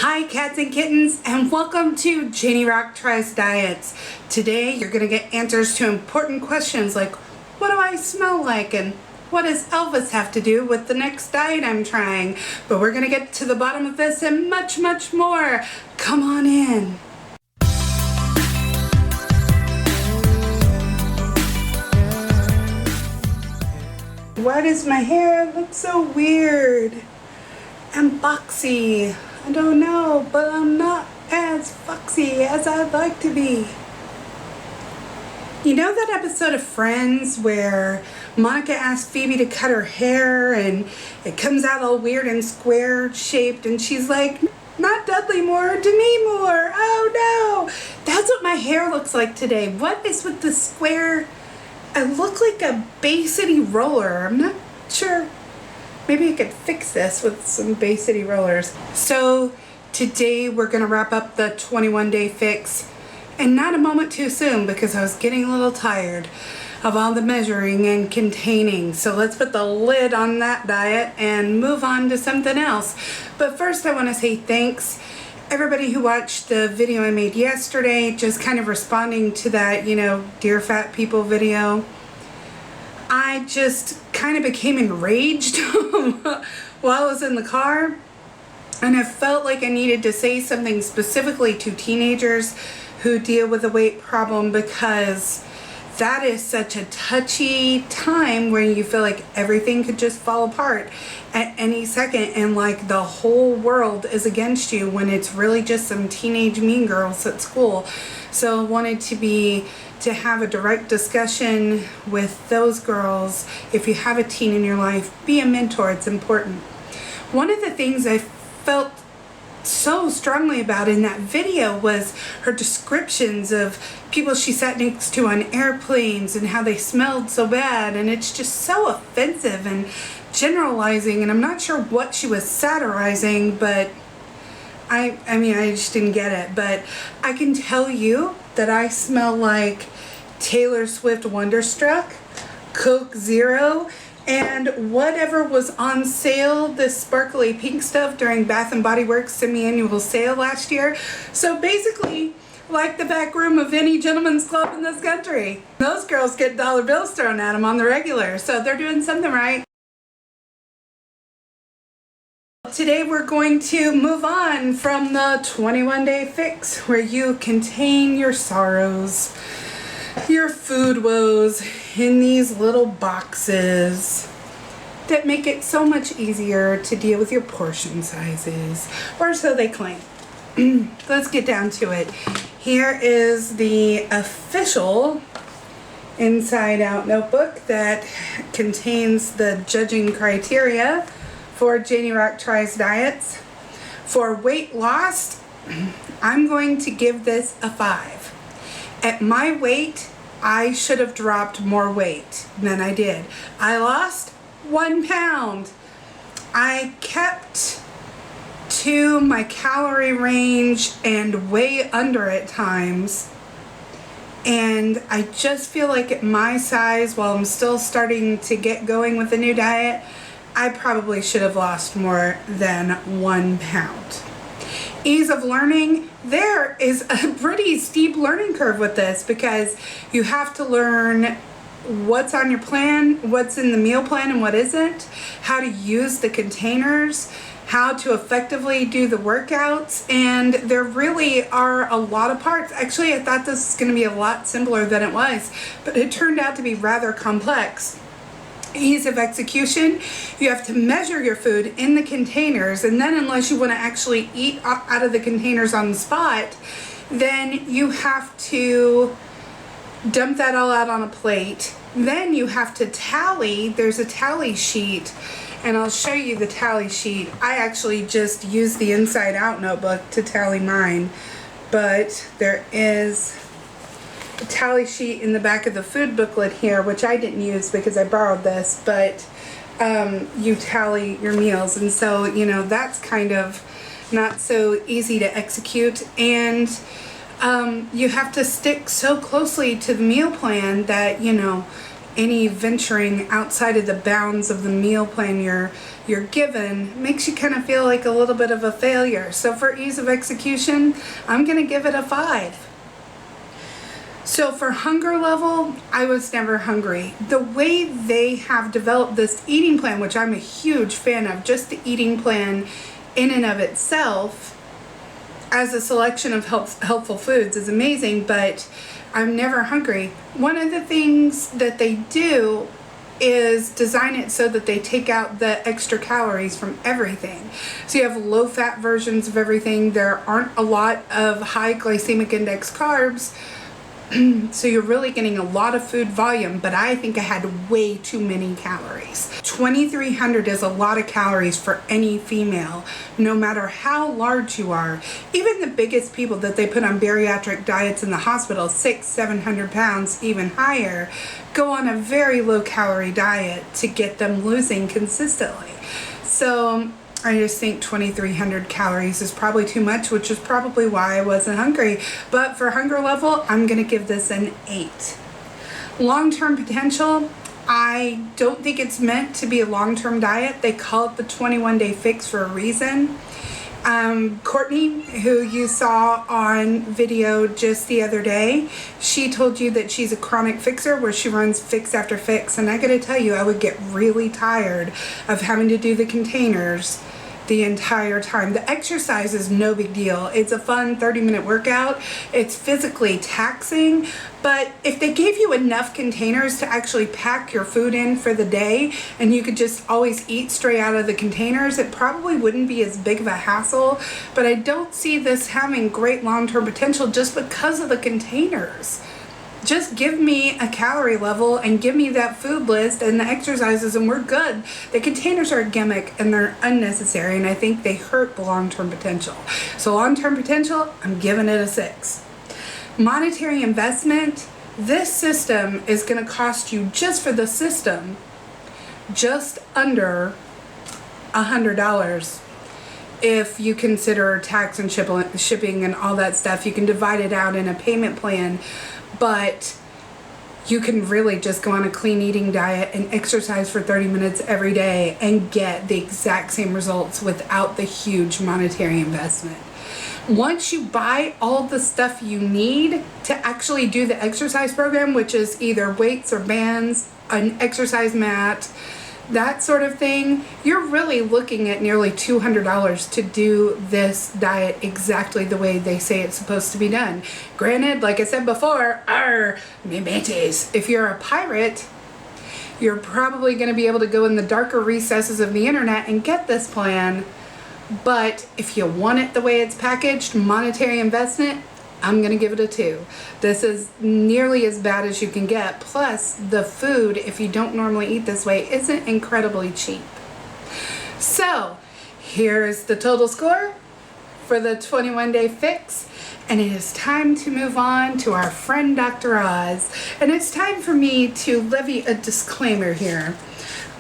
Hi cats and kittens, and welcome to Janie Rock Tries Diets. Today you're going to get answers to important questions like, what do I smell like, and what does Elvis have to do with the next diet I'm trying? But we're going to get to the bottom of this and much, much more. Come on in. Why does my hair look so weird and boxy? I don't know, but I'm not as foxy as I'd like to be. You know that episode of Friends where Monica asked Phoebe to cut her hair and it comes out all weird and square shaped and she's like, not Dudley Moore, Demi Moore, oh no. That's what my hair looks like today. What is with the square? I look like a Bay City roller. I'm not sure. Maybe I could fix this with some Bay City rollers. So today we're gonna wrap up the 21-day fix, and not a moment too soon because I was getting a little tired of all the measuring and containing. So let's put the lid on that diet and move on to something else. But first I wanna say thanks everybody who watched the video I made yesterday, just kind of responding to that, Dear Fat People video. I just kind of became enraged while I was in the car, and I felt like I needed to say something specifically to teenagers who deal with a weight problem, because that is such a touchy time when you feel like everything could just fall apart at any second and like the whole world is against you when it's really just some teenage mean girls at school. So I wanted to have a direct discussion with those girls. If you have a teen in your life, be a mentor. It's important. One of the things I felt so strongly about in that video was her descriptions of people she sat next to on airplanes and how they smelled so bad, and it's just so offensive and generalizing, and I'm not sure what she was satirizing, but I just didn't get it. But I can tell you that I smell like Taylor Swift Wonderstruck, Coke Zero, and whatever was on sale, this sparkly pink stuff during Bath & Body Works semi-annual sale last year. So basically, like the back room of any gentleman's club in this country. Those girls get dollar bills thrown at them on the regular, so they're doing something right. Today we're going to move on from the 21-day fix, where you contain your sorrows, your food woes, in these little boxes that make it so much easier to deal with your portion sizes, or so they claim. Let's get down to it. Here is the official Inside Out notebook that contains the judging criteria for Janie Rock Tries Diets. For weight loss, I'm going to give this a 5. At my weight, I should have dropped more weight than I did. I lost 1 pound. I kept to my calorie range and way under at times. And I just feel like at my size, while I'm still starting to get going with the new diet, I probably should have lost more than 1 pound. Ease of learning, there is a pretty steep learning curve with this, because you have to learn what's on your plan, what's in the meal plan and what isn't, how to use the containers, how to effectively do the workouts, and there really are a lot of parts. Actually, I thought this was going to be a lot simpler than it was, but it turned out to be rather complex. Ease of execution, you have to measure your food in the containers, and then unless you want to actually eat out of the containers on the spot, then you have to dump that all out on a plate. Then you have to tally. There's a tally sheet, and I'll show you the tally sheet. I actually just used the Inside Out notebook to tally mine, but there is a tally sheet in the back of the food booklet here, which I didn't use because I borrowed this, but you tally your meals, and so that's kind of not so easy to execute, and you have to stick so closely to the meal plan that any venturing outside of the bounds of the meal plan you're given makes you kind of feel like a little bit of a failure. So for ease of execution, I'm going to give it a 5. So for hunger level, I was never hungry. The way they have developed this eating plan, which I'm a huge fan of, just the eating plan in and of itself as a selection of helpful foods is amazing, but I'm never hungry. One of the things that they do is design it so that they take out the extra calories from everything. So you have low fat versions of everything. There aren't a lot of high glycemic index carbs. So you're really getting a lot of food volume, but I think I had way too many calories. 2,300 is a lot of calories for any female, no matter how large you are. Even the biggest people that they put on bariatric diets in the hospital, 600-700 pounds, even higher, go on a very low calorie diet to get them losing consistently. So I just think 2,300 calories is probably too much, which is probably why I wasn't hungry. But for hunger level, I'm going to give this an 8. Long-term potential, I don't think it's meant to be a long-term diet. They call it the 21-day fix for a reason. Courtney, who you saw on video just the other day, she told you that she's a chronic fixer where she runs fix after fix. And I gotta tell you, I would get really tired of having to do the containers the entire time. The exercise is no big deal. It's a fun 30-minute workout. It's physically taxing, but if they gave you enough containers to actually pack your food in for the day and you could just always eat straight out of the containers, it probably wouldn't be as big of a hassle. But I don't see this having great long-term potential just because of the containers. Just give me a calorie level and give me that food list and the exercises and we're good. The containers are a gimmick and they're unnecessary, and I think they hurt the long-term potential. So long-term potential, I'm giving it a 6. Monetary investment, this system is going to cost you, just for the system, just under $100. If you consider tax and shipping and all that stuff, you can divide it out in a payment plan. But you can really just go on a clean eating diet and exercise for 30 minutes every day and get the exact same results without the huge monetary investment. Once you buy all the stuff you need to actually do the exercise program, which is either weights or bands, an exercise mat, that sort of thing, you're really looking at nearly $200 to do this diet exactly the way they say it's supposed to be done. Granted, like I said before, if you're a pirate, you're probably going to be able to go in the darker recesses of the internet and get this plan. But if you want it the way it's packaged, monetary investment, I'm going to give it a 2. This is nearly as bad as you can get. Plus, the food, if you don't normally eat this way, isn't incredibly cheap. So, here's the total score for the 21-day fix. And it is time to move on to our friend Dr. Oz. And it's time for me to levy a disclaimer here.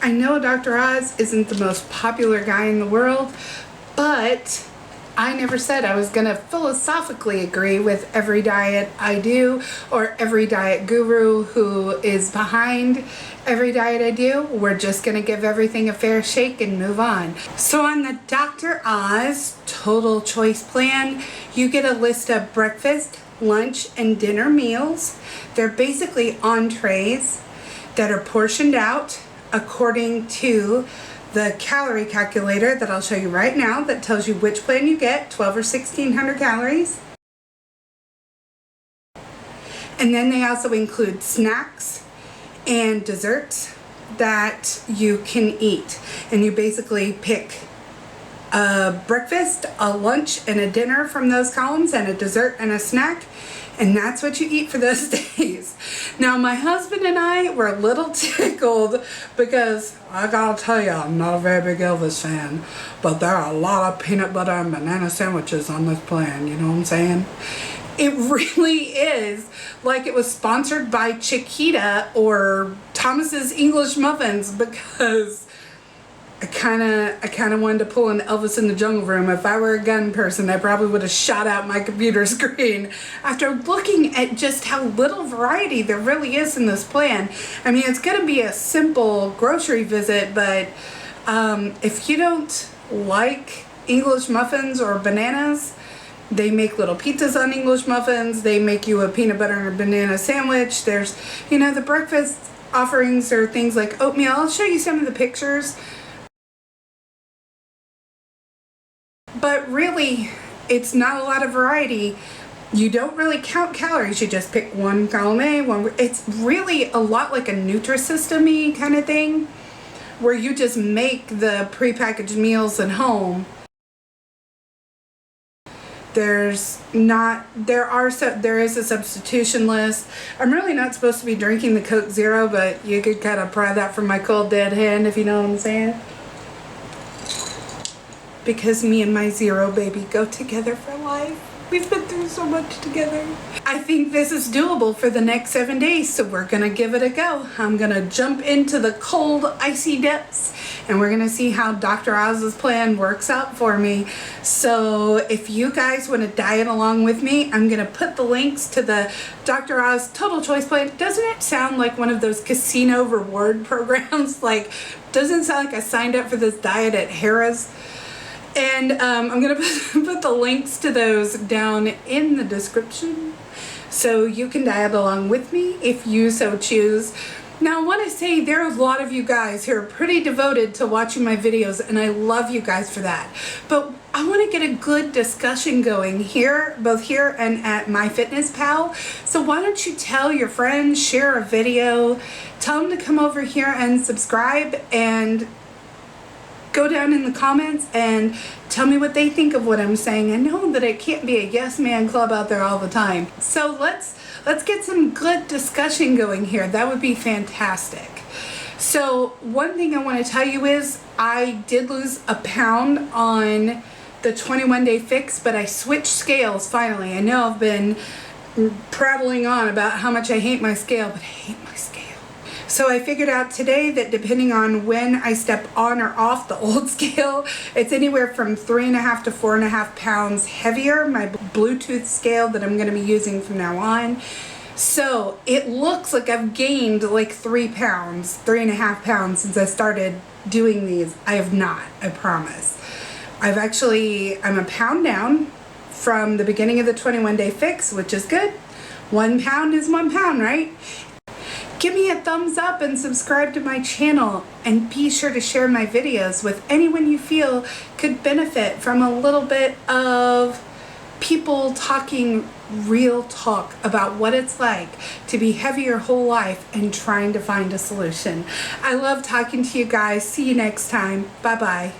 I know Dr. Oz isn't the most popular guy in the world, but I never said I was going to philosophically agree with every diet I do or every diet guru who is behind every diet I do. We're just going to give everything a fair shake and move on. So on the Dr. Oz Total Choice Plan, you get a list of breakfast, lunch, and dinner meals. They're basically entrees that are portioned out according to the calorie calculator that I'll show you right now that tells you which plan you get, 12 or 1,600 calories. And then they also include snacks and desserts that you can eat. And you basically pick a breakfast, a lunch, and a dinner from those columns, and a dessert and a snack. And that's what you eat for those days. Now, my husband and I were a little tickled because I gotta tell you, I'm not a very big Elvis fan, but there are a lot of peanut butter and banana sandwiches on this plan, you know what I'm saying? It really is like it was sponsored by Chiquita or Thomas's English Muffins, because I kind of wanted to pull an Elvis in the Jungle Room. If I were a gun person, I probably would have shot out my computer screen after looking at just how little variety there really is in this plan. I mean, it's going to be a simple grocery visit, but if you don't like English muffins or bananas, they make little pizzas on English muffins. They make you a peanut butter and a banana sandwich. There's, the breakfast offerings are things like oatmeal. I'll show you some of the pictures. But really, it's not a lot of variety. You don't really count calories. You just pick one column A, one. It's really a lot like a Nutrisystem-y kind of thing, where you just make the prepackaged meals at home. There is a substitution list. I'm really not supposed to be drinking the Coke Zero, but you could kind of pry that from my cold dead hand, if you know what I'm saying. Because me and my Zero baby go together for life. We've been through so much together. I think this is doable for the next 7 days, so we're gonna give it a go. I'm gonna jump into the cold, icy depths, and we're gonna see how Dr. Oz's plan works out for me. So if you guys wanna diet along with me, I'm gonna put the links to the Dr. Oz Total Choice Plan. Doesn't it sound like one of those casino reward programs? Like, doesn't it sound like I signed up for this diet at Harrah's? And I'm going to put the links to those down in the description so you can diet along with me if you so choose. Now, I want to say there are a lot of you guys who are pretty devoted to watching my videos, and I love you guys for that. But I want to get a good discussion going here, both here and at MyFitnessPal. So why don't you tell your friends, share a video, tell them to come over here and subscribe, and go down in the comments and tell me what they think of what I'm saying. I know that it can't be a yes man club out there all the time. So let's get some good discussion going here. That would be fantastic. So one thing I want to tell you is I did lose a pound on the 21-day fix, but I switched scales finally. I know I've been prattling on about how much I hate my scale, but I hate my scale. So I figured out today that depending on when I step on or off the old scale, it's anywhere from 3.5 to 4.5 pounds heavier, my Bluetooth scale that I'm going to be using from now on. So it looks like I've gained like 3 pounds, 3.5 pounds since I started doing these. I have not, I promise. I'm a pound down from the beginning of the 21-day fix, which is good. 1 pound is 1 pound, right? Give me a thumbs up and subscribe to my channel, and be sure to share my videos with anyone you feel could benefit from a little bit of people talking real talk about what it's like to be heavy your whole life and trying to find a solution. I love talking to you guys. See you next time. Bye-bye.